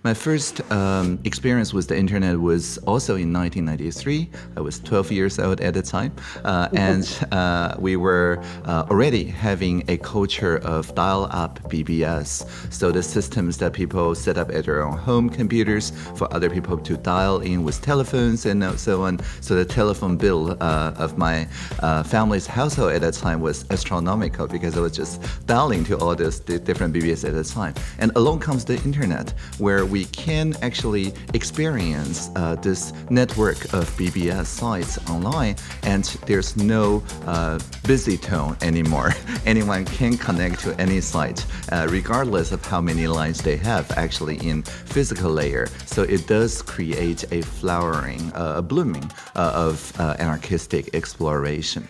My first experience with the internet was also in 1993. I was 12 years old at the time, and we were already having a culture of dial-up BBS. So the systems that people set up at their own home computers for other people to dial in with telephones and so on. So the telephone bill of my family's household at that time was astronomical because I was just dialing to all those different BBS at the time. And along comes the internet, where we can actually experience this network of BBS sites online, and there's no busy tone anymore. Anyone can connect to any site, regardless of how many lines they have actually in physical layer. So it does create a flowering, a blooming of anarchistic exploration.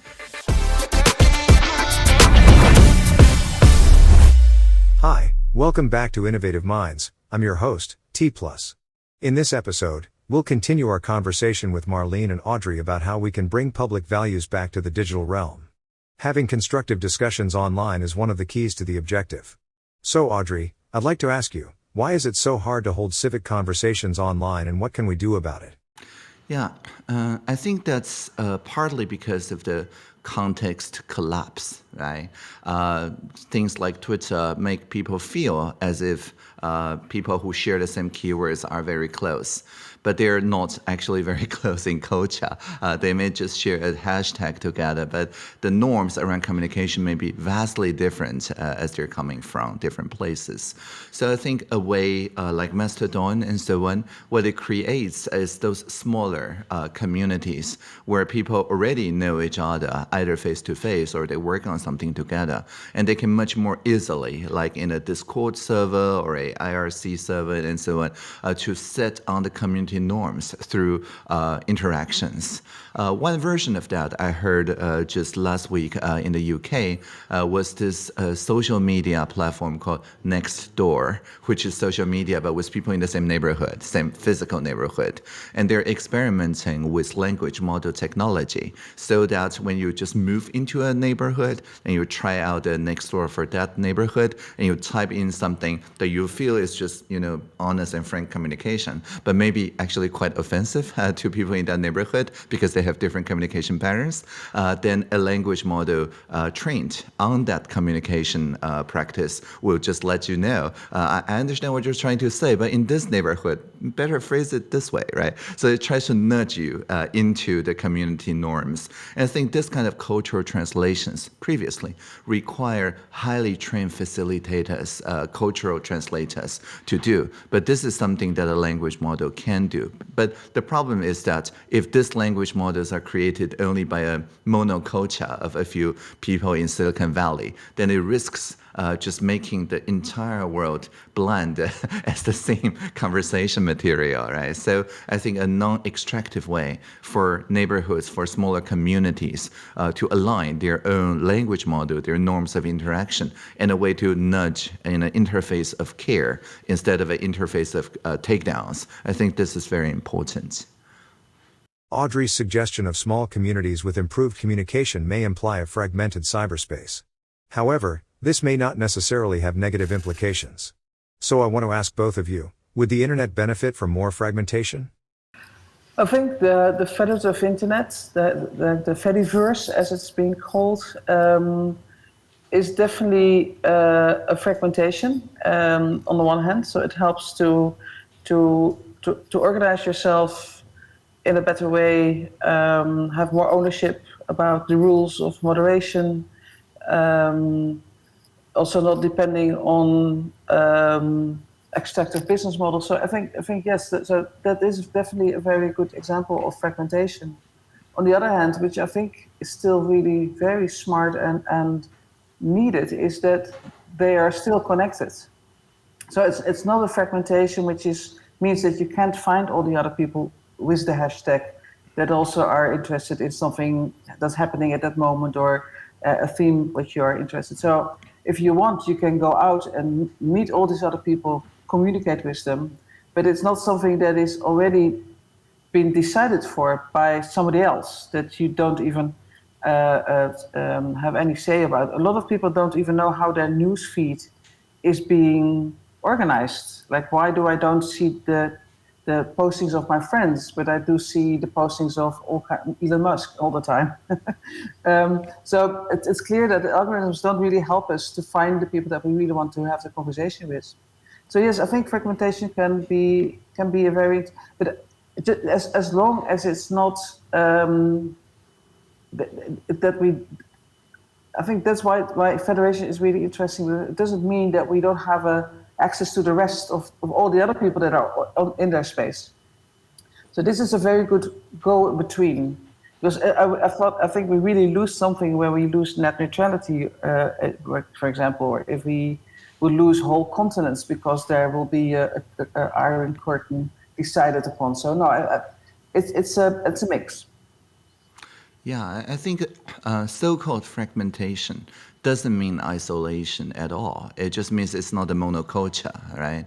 Hi, welcome back to Innovative Minds. I'm your host, TaiwanPlus. In this episode, we'll continue our conversation with Marleen and Audrey about how we can bring public values back to the digital realm. Having constructive discussions online is one of the keys to the objective. So Audrey, I'd like to ask you, why is it so hard to hold civic conversations online, and what can we do about it? Yeah, I think that's partly because of the context collapse, right? Things like Twitter make people feel as if people who share the same keywords are very close, but they're not actually very close in culture. They may just share a hashtag together, but the norms around communication may be vastly different as they're coming from different places. So I think a way like Mastodon and so on, what it creates is those smaller communities where people already know each other, either face-to-face or they work on something together, and they can much more easily, like in a Discord server or a IRC server and so on, to set on the community norms through interactions. One version of that I heard just last week in the UK was this social media platform called Nextdoor, which is social media but with people in the same neighborhood, same physical neighborhood. And they're experimenting with language model technology so that when you just move into a neighborhood and you try out the Nextdoor for that neighborhood and you type in something that you feel is just, honest and frank communication, but maybe actually quite offensive to people in that neighborhood because they have different communication patterns, then a language model trained on that communication practice will just let you know, I understand what you're trying to say, but in this neighborhood, better phrase it this way, right? So it tries to nudge you into the community norms. And I think this kind of cultural translations previously require highly trained facilitators, cultural translators to do. But this is something that a language model can do. But the problem is that if these language models are created only by a monoculture of a few people in Silicon Valley, then it risks just making the entire world bland as the same conversation material, right? So I think a non-extractive way for neighborhoods, for smaller communities to align their own language model, their norms of interaction, and a way to nudge in an interface of care instead of an interface of takedowns. I think this is very important. Audrey's suggestion of small communities with improved communication may imply a fragmented cyberspace. However, this may not necessarily have negative implications. So I want to ask both of you, would the internet benefit from more fragmentation? I think the fetish of internet, the fediverse as it's being called, is definitely a fragmentation on the one hand. So it helps to organize yourself in a better way, have more ownership about the rules of moderation, also not depending on extractive business models. So I think yes, so that is definitely a very good example of fragmentation. On the other hand, which I think is still really very smart and needed, is that they are still connected. So it's not a fragmentation which means that you can't find all the other people with the hashtag that also are interested in something that's happening at that moment or a theme which you are interested. So if you want, you can go out and meet all these other people, communicate with them, but it's not something that is already been decided for by somebody else that you don't even have any say about. A lot of people don't even know how their news feed is being organized. Like, why do I don't see the postings of my friends, but I do see the postings of Elon Musk all the time. So it's clear that the algorithms don't really help us to find the people that we really want to have the conversation with. So yes, I think fragmentation can be a very, but as long as it's not that we. I think that's why federation is really interesting. It doesn't mean that we don't have access to the rest of all the other people that are in their space. So this is a very good go-between. Because I think we really lose something when we lose net neutrality, for example, or if we would lose whole continents because there will be a iron curtain decided upon. So no, it's a mix. Yeah, I think so-called fragmentation doesn't mean isolation at all. It just means it's not a monoculture, right?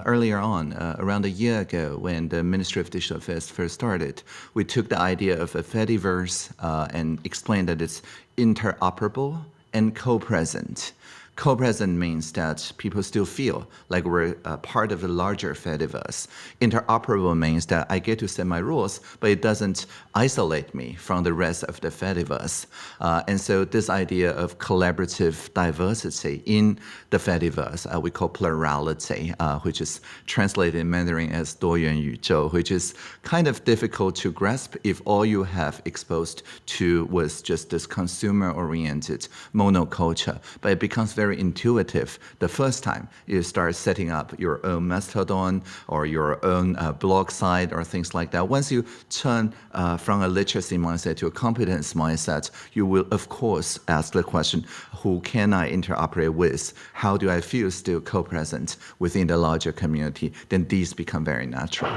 Earlier on, around a year ago, when the Ministry of Digital Affairs first started, we took the idea of a Fediverse and explained that it's interoperable and co-present. Co-present means that people still feel like we're part of a larger Fediverse. Interoperable means that I get to set my rules, but it doesn't isolate me from the rest of the Fediverse. And so this idea of collaborative diversity in the Fediverse, we call plurality, which is translated in Mandarin as 多元宇宙, which is kind of difficult to grasp if all you have exposed to was just this consumer-oriented monoculture. But it becomes very intuitive the first time you start setting up your own Mastodon or your own blog site or things like that. Once you turn from a literacy mindset to a competence mindset, you will, of course, ask the question, who can I interoperate with? How do I feel still co-present within the larger community? Then these become very natural.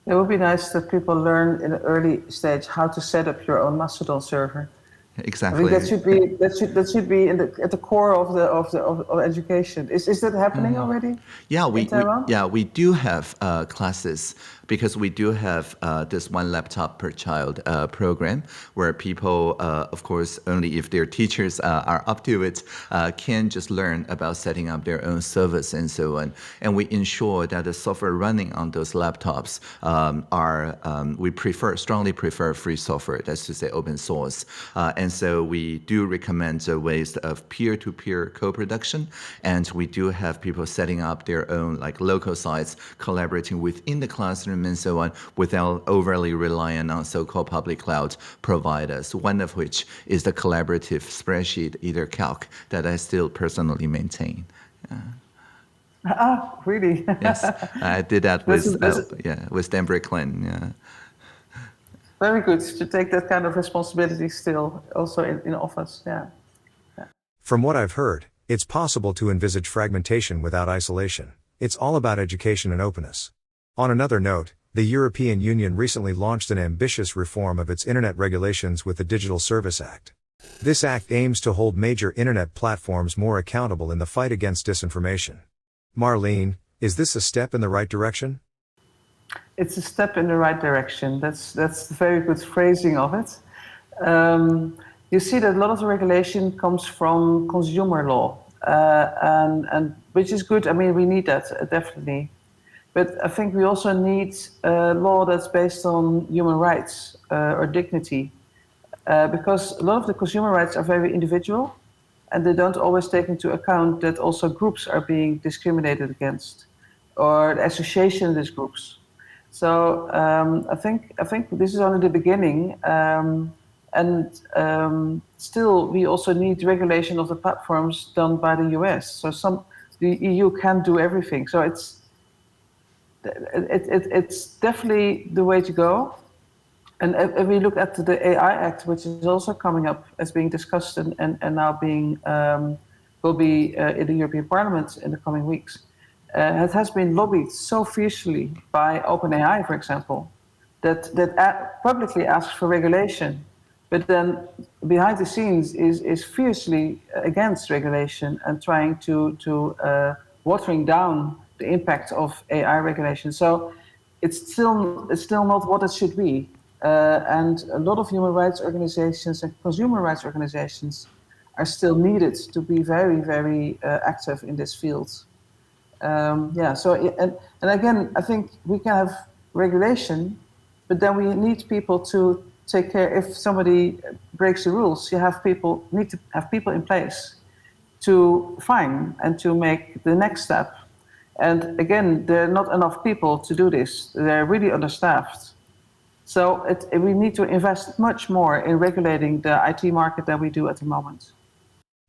It would be nice that people learn in an early stage how to set up your own Mastodon server. Exactly. I think that should be at the core of education. Is that happening already? Yeah, in we do have classes, because we do have this one laptop per child program where people, of course, only if their teachers are up to it, can just learn about setting up their own servers and so on. And we ensure that the software running on those laptops we strongly prefer free software, that's to say open source. And so we do recommend ways of peer-to-peer co-production, and we do have people setting up their own like local sites, collaborating within the classroom and so on, without overly relying on so-called public cloud providers, one of which is the collaborative spreadsheet, either Calc, that I still personally maintain. Really? Yes, I did that with Dan Bricklin. Yeah. Very good to take that kind of responsibility still, also in office. Yeah. From what I've heard, it's possible to envisage fragmentation without isolation. It's all about education and openness. On another note, the European Union recently launched an ambitious reform of its internet regulations with the Digital Service Act. This act aims to hold major internet platforms more accountable in the fight against disinformation. Marleen, is this a step in the right direction? It's a step in the right direction. That's the very good phrasing of it. You see that a lot of the regulation comes from consumer law, and which is good. I mean, we need that definitely, but I think we also need law that's based on human rights or dignity, because a lot of the consumer rights are very individual, and they don't always take into account that also groups are being discriminated against, or the association of these groups. So I think this is only the beginning, and still we also need regulation of the platforms done by the US. So the EU can't do everything. So it's definitely the way to go. And if we look at the AI Act, which is also coming up as being discussed and now will be in the European Parliament in the coming weeks. It has been lobbied so fiercely by OpenAI, for example, that publicly asks for regulation, but then behind the scenes is fiercely against regulation and trying to watering down the impact of AI regulation. So it's still not what it should be. And a lot of human rights organizations and consumer rights organizations are still needed to be very, very active in this field. And again, I think we can have regulation, but then we need people to take care. If somebody breaks the rules, you need to have people in place to fine and to make the next step. And again, there are not enough people to do this. They're really understaffed. So we need to invest much more in regulating the IT market than we do at the moment.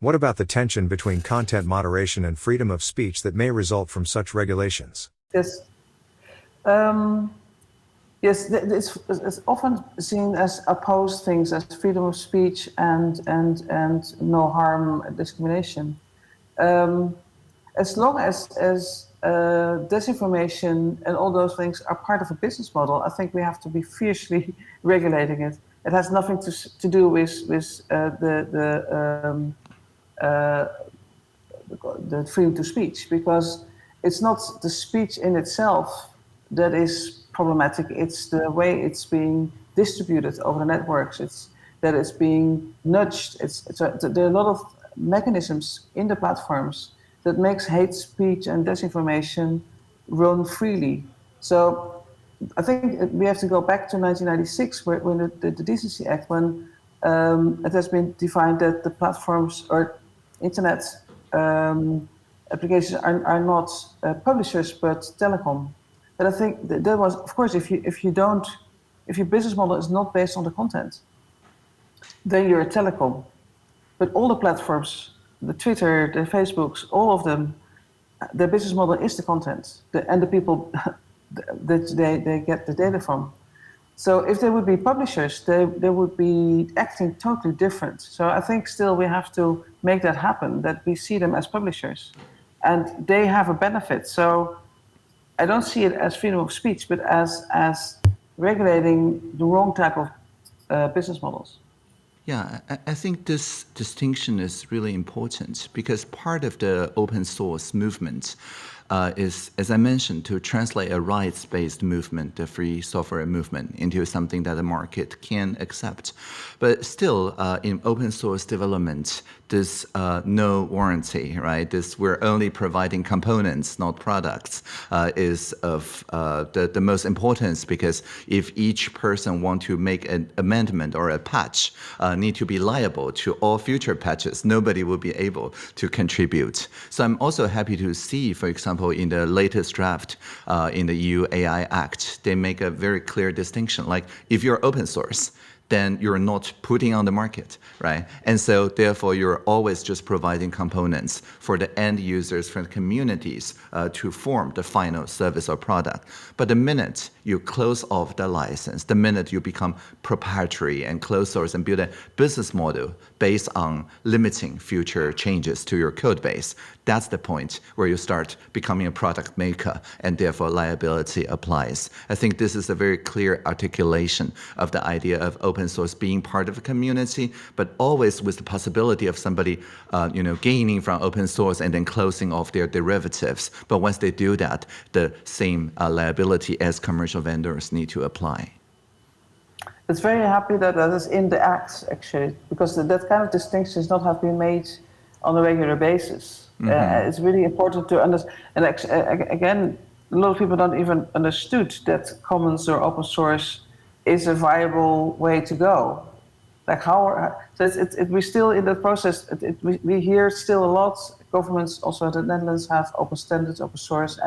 What about the tension between content moderation and freedom of speech that may result from such regulations? Yes. Yes, it's often seen as opposed things as freedom of speech and no harm discrimination. As long as disinformation and all those things are part of a business model, I think we have to be fiercely regulating it. It has nothing to do with the freedom to speech, because it's not the speech in itself that is problematic. It's the way it's being distributed over the networks. It's that it's being nudged. There are a lot of mechanisms in the platforms that makes hate speech and disinformation run freely. So I think we have to go back to 1996, when the Decency Act, when it has been defined that the platforms or internet applications are not publishers but telecom. But I think that was, of course, if your business model is not based on the content, then you're a telecom. But all the platforms, the Twitter, the Facebooks, all of them, their business model is the content and the people that they get the data from. So if they would be publishers, they would be acting totally different. So I think still we have to make that happen, that we see them as publishers. And they have a benefit. So I don't see it as freedom of speech, but as regulating the wrong type of business models. Yeah, I think this distinction is really important because part of the open source movement is, as I mentioned, to translate a rights-based movement, the free software movement, into something that the market can accept. But still, in open source development, there's no warranty, right? We're only providing components, not products, is of the most importance, because if each person want to make an amendment or a patch, need to be liable to all future patches, nobody will be able to contribute. So I'm also happy to see, for example, in the latest draft in the EU AI Act, they make a very clear distinction. Like, if you're open source, then you're not putting on the market, right? And so therefore you're always just providing components for the end users, for the communities to form the final service or product. But the minute you close off the license, the minute you become proprietary and closed source and build a business model based on limiting future changes to your code base, that's the point where you start becoming a product maker, and therefore liability applies. I think this is a very clear articulation of the idea of open source being part of a community, but always with the possibility of somebody gaining from open source and then closing off their derivatives. But once they do that, the same liability as commercial vendors need to apply. It's very happy that that is in the Act, actually, because that kind of distinction is not have been made on a regular basis. Mm-hmm. It's really important to understand. And again, a lot of people don't even understood that commons or open source is a viable way to go. Like so we're still in the process. We hear still a lot. Governments, also in the Netherlands, have open standards, open source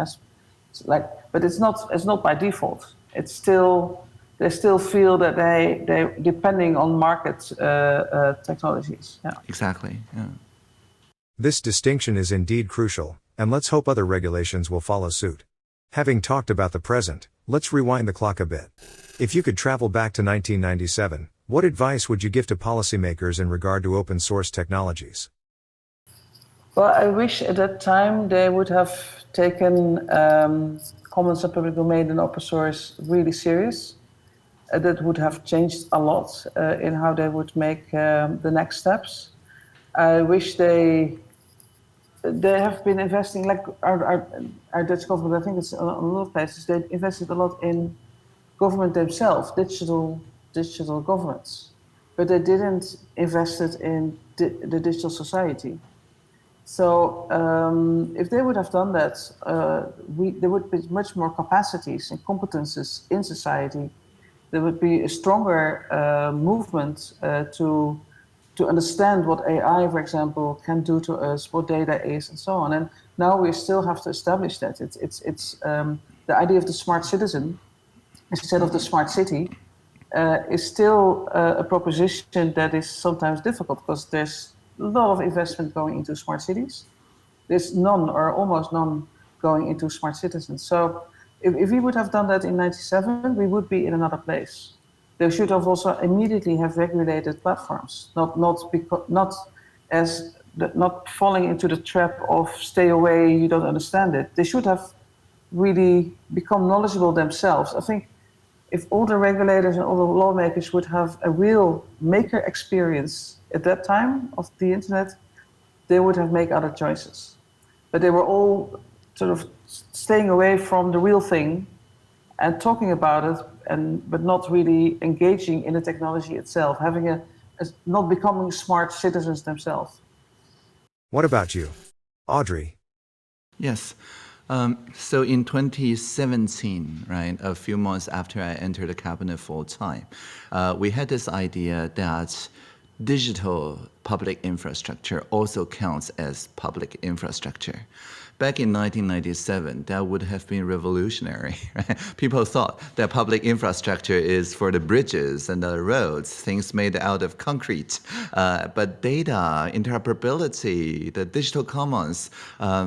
but it's not by default. It's still. They still feel that they depending on market technologies. Yeah. Exactly. Yeah. This distinction is indeed crucial, and let's hope other regulations will follow suit. Having talked about the present, let's rewind the clock a bit. If you could travel back to 1997, what advice would you give to policymakers in regard to open source technologies? Well, I wish at that time they would have taken commons and public domain and open source really serious. That would have changed a lot in how they would make the next steps. I wish they have been investing, like our Dutch government, I think it's a lot of places, they invested a lot in government themselves, digital governance. But they didn't invest it in the digital society. So if they would have done that, there would be much more capacities and competences in society. There would be a stronger movement to understand what AI, for example, can do to us, what data is, and so on. And now we still have to establish that. It's the idea of the smart citizen instead of the smart city is still a proposition that is sometimes difficult because there's a lot of investment going into smart cities. There's none or almost none going into smart citizens. So if we would have done that in 97, we would be in another place. They should have also immediately have regulated platforms, not falling into the trap of stay away, you don't understand it. They should have really become knowledgeable themselves. I think if all the regulators and all the lawmakers would have a real maker experience at that time of the internet, they would have made other choices. But they were all sort of staying away from the real thing and talking about it, but not really engaging in the technology itself, not becoming smart citizens themselves. What about you, Audrey? Yes. So in 2017, right, a few months after I entered the cabinet full time, we had this idea that digital public infrastructure also counts as public infrastructure. Back in 1997, that would have been revolutionary. Right? People thought that public infrastructure is for the bridges and the roads, things made out of concrete. But data, interoperability, the digital commons,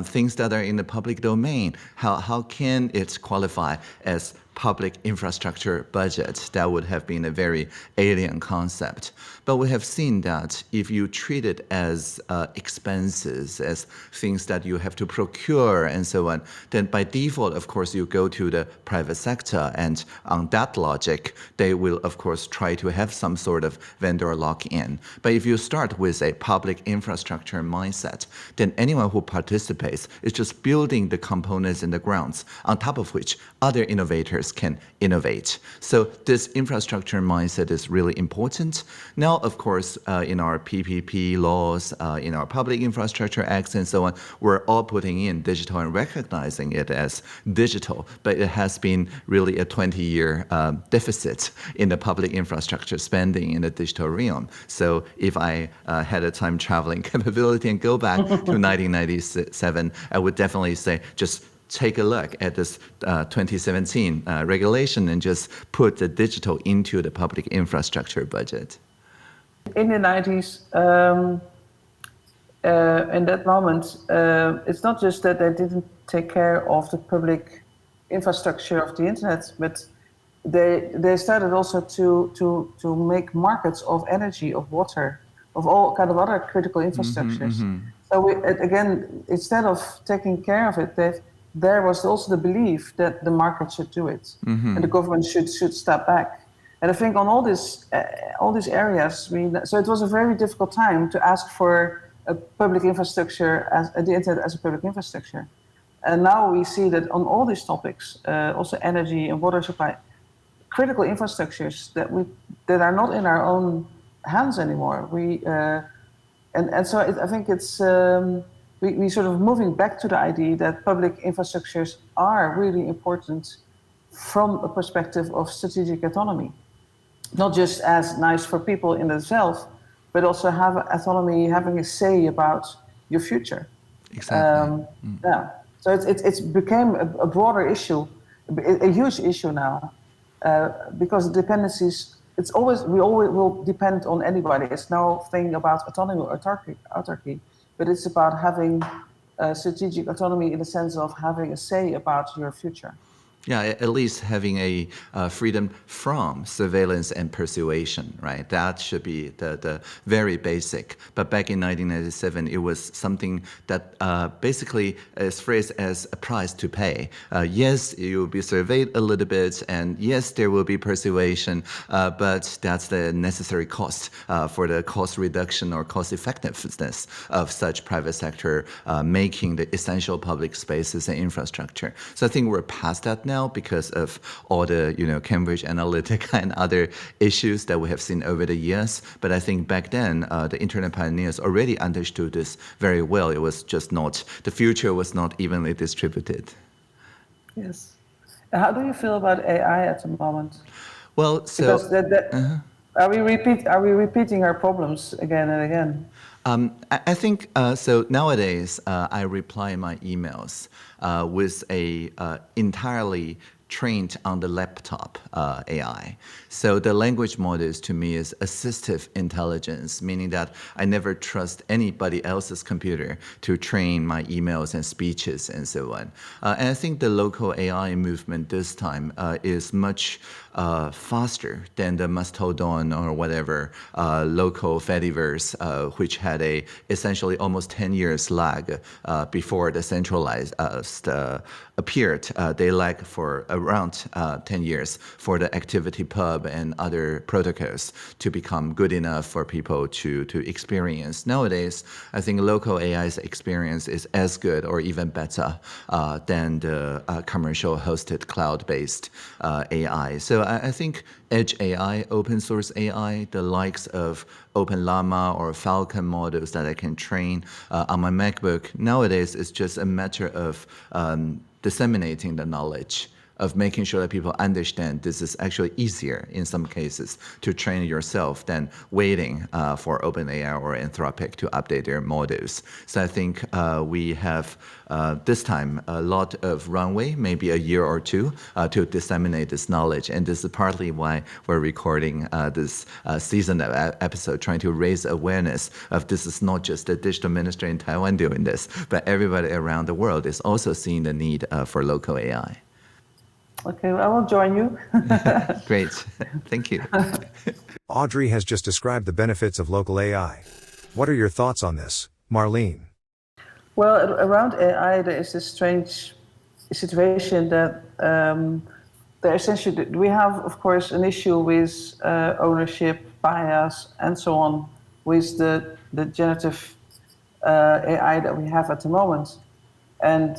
things that are in the public domain, how can it qualify as public infrastructure budget? That would have been a very alien concept. But we have seen that if you treat it as expenses, as things that you have to procure and so on, then by default, of course, you go to the private sector. And on that logic, they will, of course, try to have some sort of vendor lock-in. But if you start with a public infrastructure mindset, then anyone who participates is just building the components and the grounds on top of which other innovators can innovate. So this infrastructure mindset is really important. Now, of course, in our PPP laws, in our public infrastructure acts and so on, we're all putting in digital and recognizing it as digital, but it has been really a 20-year deficit in the public infrastructure spending in the digital realm. So if I had a time traveling capability and go back to 1997, I would definitely say just take a look at this 2017 regulation and just put the digital into the public infrastructure budget. In the 90s, in that moment, it's not just that they didn't take care of the public infrastructure of the internet, but they started also to make markets of energy, of water, of all kind of other critical infrastructures. So again, instead of taking care of it, there was also the belief that the market should do it, and the government should step back. And I think on all these areas, so it was a very difficult time to ask for a public infrastructure, the internet as a public infrastructure. And now we see that on all these topics, also energy and water supply, critical infrastructures that are not in our own hands anymore. So I think it's we sort of moving back to the idea that public infrastructures are really important from a perspective of strategic autonomy. Not just as nice for people in themselves, but also have autonomy, having a say about your future. Exactly. Yeah. So it's became a broader issue, a huge issue now, because the dependencies. We always will depend on anybody. It's no thing about autonomy or autarky, but it's about having strategic autonomy in the sense of having a say about your future. Yeah, at least having a freedom from surveillance and persuasion, right? That should be the very basic. But back in 1997, it was something that basically is phrased as a price to pay. Yes, you will be surveyed a little bit, and yes, there will be persuasion, but that's the necessary cost for the cost reduction or cost effectiveness of such private sector making the essential public spaces and infrastructure. So I think we're past that now. now because of all the, Cambridge Analytica and other issues that we have seen over the years. But I think back then, the internet pioneers already understood this very well. It was just not, the future was not evenly distributed. Yes. How do you feel about AI at the moment? Well, so Because are we repeating our problems again and again? I think so. Nowadays, I reply my emails with a entirely trained on the laptop AI. So the language models to me is assistive intelligence, meaning that I never trust anybody else's computer to train my emails and speeches and so on. And I think the local AI movement this time is much faster than the Mastodon or whatever local Fediverse, which had essentially almost 10 years lag before the centralized appeared. They lagged for around 10 years for the ActivityPub and other protocols to become good enough for people to experience. Nowadays, I think local AI's experience is as good or even better than the commercial hosted cloud-based AI. So I think edge AI, open source AI, the likes of OpenLlama or Falcon models that I can train on my MacBook, nowadays it's just a matter of disseminating the knowledge, of making sure that people understand this is actually easier in some cases to train yourself than waiting for OpenAI or Anthropic to update their models. So I think we have this time a lot of runway, maybe a year or two, to disseminate this knowledge. And this is partly why we're recording this season episode, trying to raise awareness of this is not just the digital ministry in Taiwan doing this, but everybody around the world is also seeing the need for local AI. Okay, I will join you. Great, thank you. Audrey has just described the benefits of local AI. What are your thoughts on this, Marleen? Well, around AI, there is this strange situation that we have, of course, an issue with ownership, bias, and so on, with the generative AI that we have at the moment. And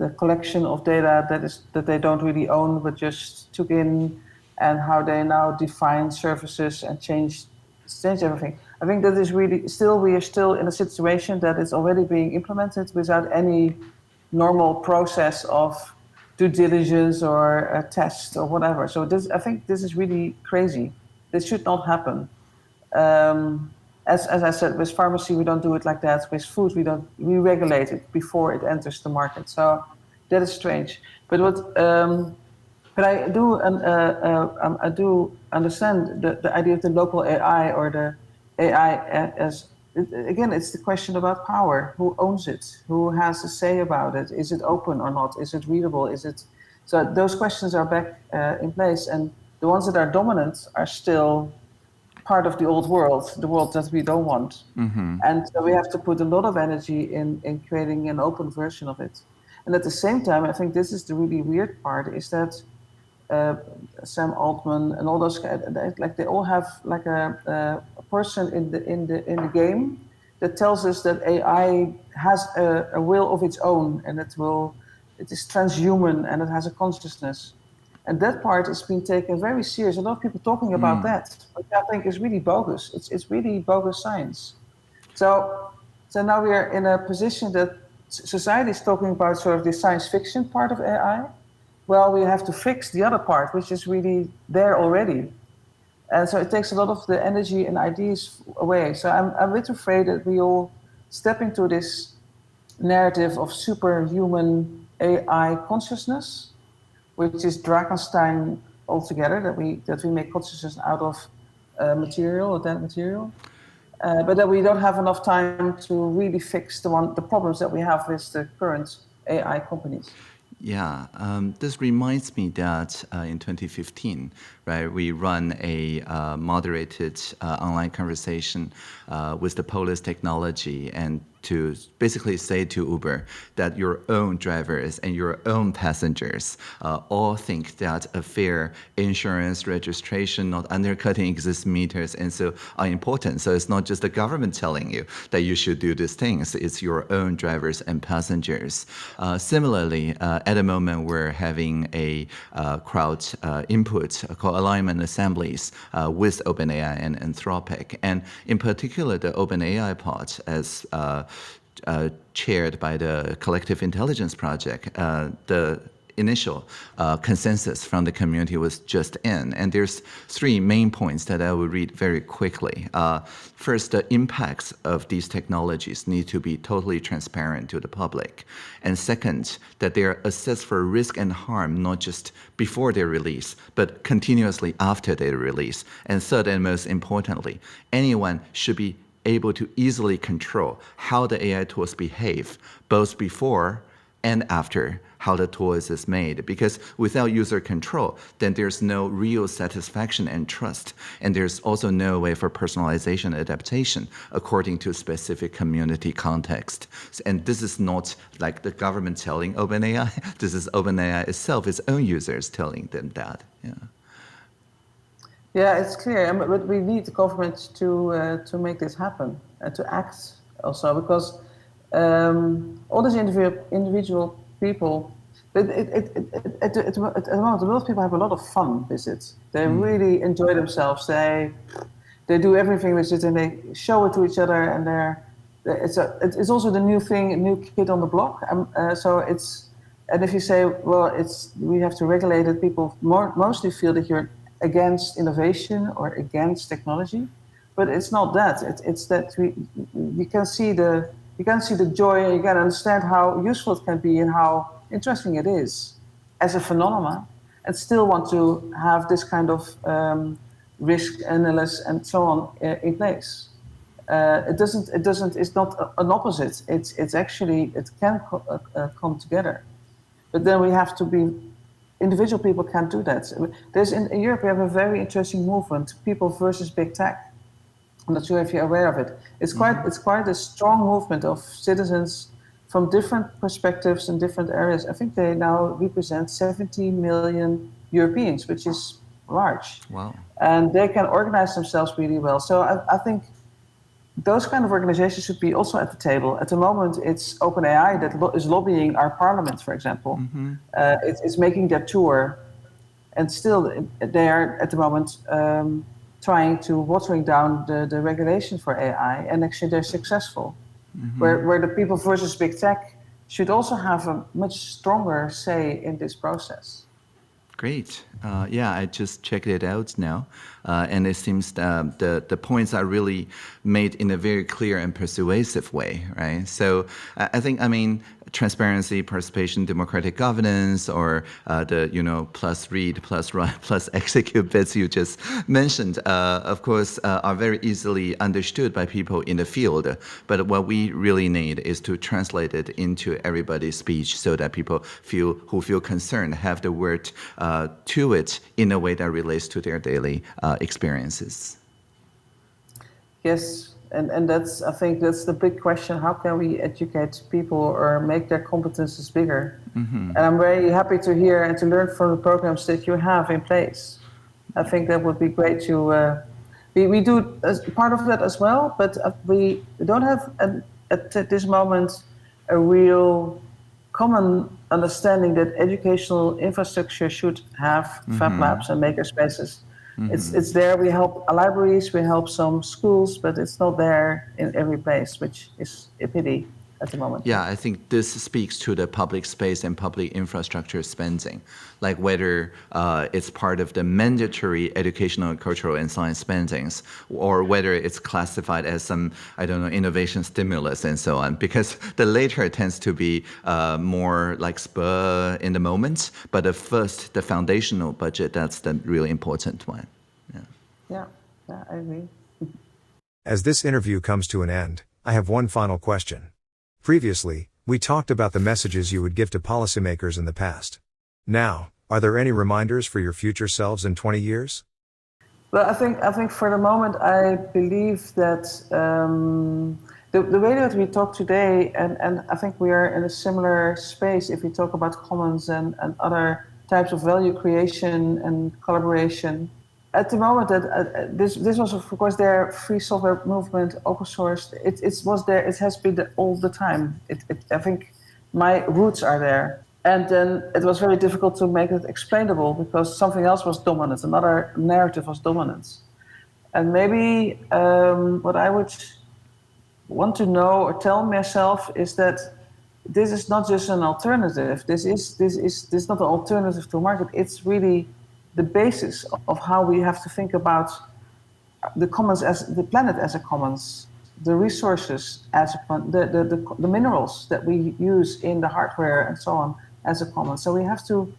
the collection of data that they don't really own but just took in, and how they now define services and change everything. I think that is really we are still in a situation that is already being implemented without any normal process of due diligence or a test or whatever. So I think this is really crazy. This should not happen. As I said, with pharmacy, we don't do it like that. With food, we regulate it before it enters the market. So that is strange. But I do understand the idea of the local AI or the AI as, again, it's the question about power. Who owns it? Who has a say about it? Is it open or not? Is it readable? So those questions are back in place, and the ones that are dominant are still part of the old world, the world that we don't want. Mm-hmm. And so we have to put a lot of energy in creating an open version of it. And at the same time, I think this is the really weird part, is that Sam Altman and all those guys, like they all have like a person in the game that tells us that AI has a will of its own, and it is transhuman and it has a consciousness. And that part is being taken very serious. A lot of people talking about that, which I think is really bogus. It's really bogus science. So now we are in a position that society is talking about sort of the science fiction part of AI. Well, we have to fix the other part, which is really there already. And so it takes a lot of the energy and ideas away. So I'm a bit afraid that we all step into this narrative of superhuman AI consciousness, which is Drakenstein altogether, that we make consciousness out of material, dead material, but that we don't have enough time to really fix the problems that we have with the current AI companies. Yeah, this reminds me that in 2015, right, we run a moderated online conversation with the Polis technology, and to basically say to Uber that your own drivers and your own passengers all think that a fare, insurance, registration, not undercutting existing meters, and so are important. So it's not just the government telling you that you should do these things. It's your own drivers and passengers. Similarly, at the moment, we're having a crowd input called alignment assemblies with OpenAI and Anthropic. And in particular, the OpenAI part, as chaired by the Collective Intelligence Project, the initial consensus from the community was just in. And there's three main points that I will read very quickly. First, the impacts of these technologies need to be totally transparent to the public. And second, that they are assessed for risk and harm, not just before their release, but continuously after their release. And third, and most importantly, anyone should be able to easily control how the AI tools behave, both before and after how the tool is made. Because without user control, then there's no real satisfaction and trust. And there's also no way for personalization and adaptation according to specific community context. And this is not like the government telling OpenAI. This is OpenAI itself, its own users telling them that. Yeah. Yeah, it's clear, but we need the government to make this happen and to act also, because all these individual people, at the moment, a lot of people have a lot of fun with it. They really enjoy themselves. They do everything with it, and they show it to each other. And it's also the new thing, a new kid on the block. And if you say, well, we have to regulate it, people mostly feel that you're against innovation or against technology, but it's not that. It's that you can see the joy, and you can understand how useful it can be and how interesting it is as a phenomenon, and still want to have this kind of risk analysis and so on in place. It's not an opposite. It's actually, it can come together, but then we have to be. Individual people can't do that. In Europe, we have a very interesting movement, people versus big tech. I'm not sure if you're aware of it. It's quite a strong movement of citizens from different perspectives in different areas. I think they now represent 70 million Europeans, which is large. Wow. And they can organize themselves really well. So I think those kind of organizations should be also at the table. At the moment, it's OpenAI that is lobbying our parliament, for example. Mm-hmm. It's making that tour. And still, they are, at the moment, trying to watering down the regulation for AI. And actually, they're successful. Mm-hmm. Where the people versus big tech should also have a much stronger say in this process. Great. Yeah, I just checked it out now. And it seems the points are really made in a very clear and persuasive way, right? So I think, transparency, participation, democratic governance, or the, plus read, plus write, plus execute bits you just mentioned, of course, are very easily understood by people in the field. But what we really need is to translate it into everybody's speech so that people who feel concerned have the word to it in a way that relates to their daily experiences. Yes, and I think that's the big question. How can we educate people or make their competences bigger? Mm-hmm. And I'm very happy to hear and to learn from the programs that you have in place. I think that would be great to... we do as part of that as well, but we don't have at this moment a real common understanding that educational infrastructure should have Fab Labs and makerspaces. Mm-hmm. It's there. We help libraries, we help some schools, but it's not there in every place, which is a pity at the moment. Yeah, I think this speaks to the public space and public infrastructure spending, like whether it's part of the mandatory educational, cultural, and science spendings, or whether it's classified as some, innovation stimulus and so on, because the later tends to be more like spur in the moment, but the foundational budget, that's the really important one. Yeah, I agree. As this interview comes to an end, I have one final question. Previously, we talked about the messages you would give to policymakers in the past. Now, are there any reminders for your future selves in 20 years? Well, I think for the moment, I believe that the way that we talk today, and I think we are in a similar space if we talk about commons and other types of value creation and collaboration. At the moment, that this was of course their free software movement, open source. It was there. It has been there all the time. I think my roots are there, and then it was very difficult to make it explainable because something else was dominant. Another narrative was dominant, and maybe what I would want to know or tell myself is that this is not just an alternative. This is not an alternative to market. It's really the basis of how we have to think about the commons as the planet as a commons, the resources as the minerals that we use in the hardware and so on as a commons. So we have to,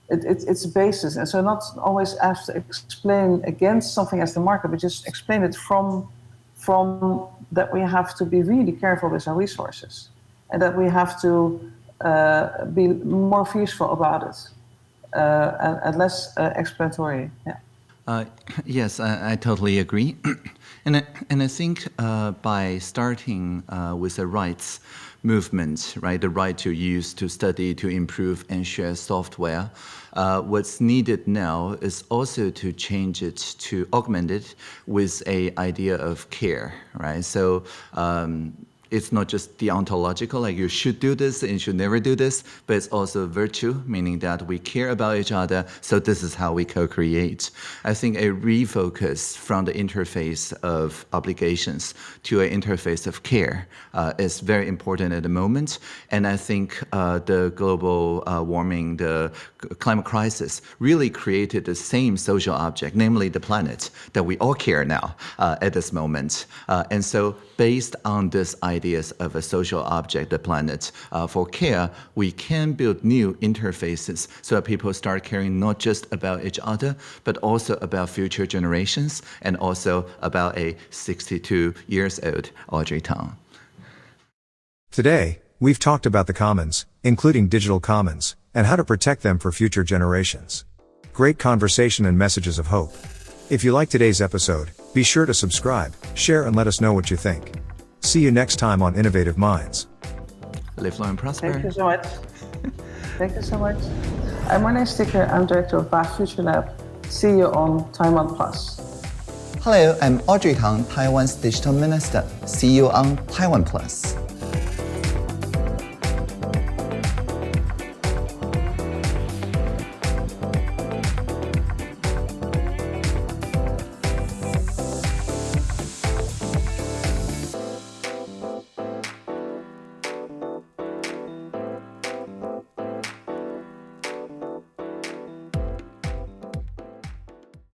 it's a basis, and so not always have to explain against something as the market, but just explain it from that we have to be really careful with our resources, and that we have to be more fearful about it. And less explanatory. Yeah. Yes, I totally agree. and I think by starting with the rights movement, right, the right to use, to study, to improve and share software, what's needed now is also to change it, to augment it with an idea of care, right? So it's not just deontological, like you should do this and you should never do this, but it's also virtue, meaning that we care about each other, so this is how we co-create. I think a refocus from the interface of obligations to an interface of care is very important at the moment. And I think the global warming, the climate crisis really created the same social object, namely the planet, that we all care now at this moment. And so based on this ideas of a social object, the planet, for care, we can build new interfaces so that people start caring not just about each other, but also about future generations and also about a 62 years old Audrey Tang. Today, we've talked about the commons, including digital commons, and how to protect them for future generations. Great conversation and messages of hope. If you like today's episode, be sure to subscribe, share, and let us know what you think. See you next time on Innovative Minds. Live long and prosper. Thank you so much. Thank you so much. I'm Marleen Stikker. I'm director of BAF Future Lab. See you on TaiwanPlus. Hello, I'm Audrey Tang, Taiwan's digital minister. See you on TaiwanPlus.